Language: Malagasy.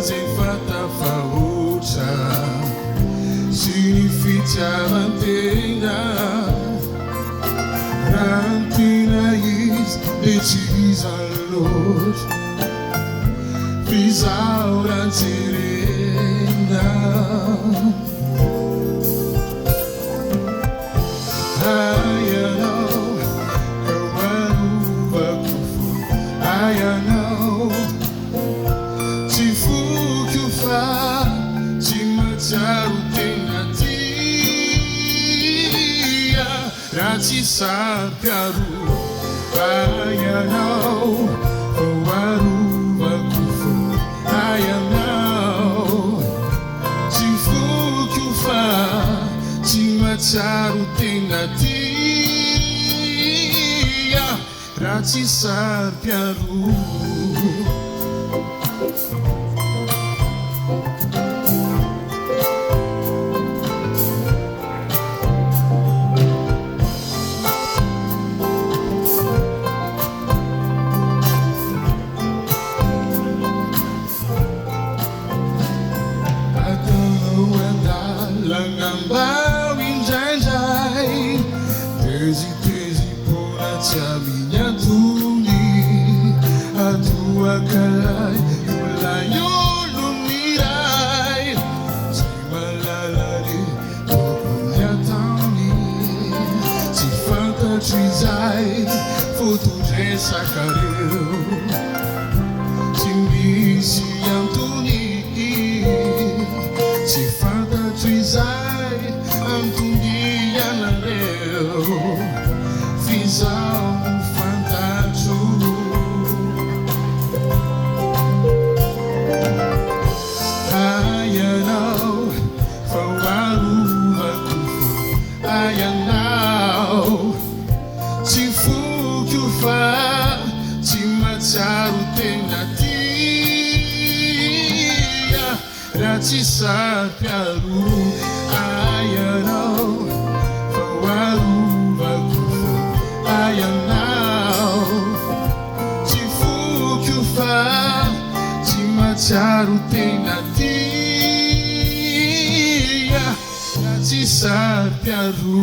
sem fata-faúcha, significa mantenha, rantinais decides a luz, fisaura serena. Rati sapiaru, ayanau, waru wakufu, ayanau, tifu kufa, timacharu tengatia, rati sapiaru. Langambawin janjai, tezi pona minha tuni, a tua calai, ulayo lumirai, se malalari, tokunya tani, se fanta trizai, foto de sacareu, se misi antuni, se fanta trizai, antunia na leu, fiz algo fantástico. Ayanau, fawaru wakufu, ayanau, tifu kufa, timacharu tenatia, rati sapiaru. Ayanau, fawaru wakufu, ayanau, tifu kufa, timacharu tenatia, rati sapiaru.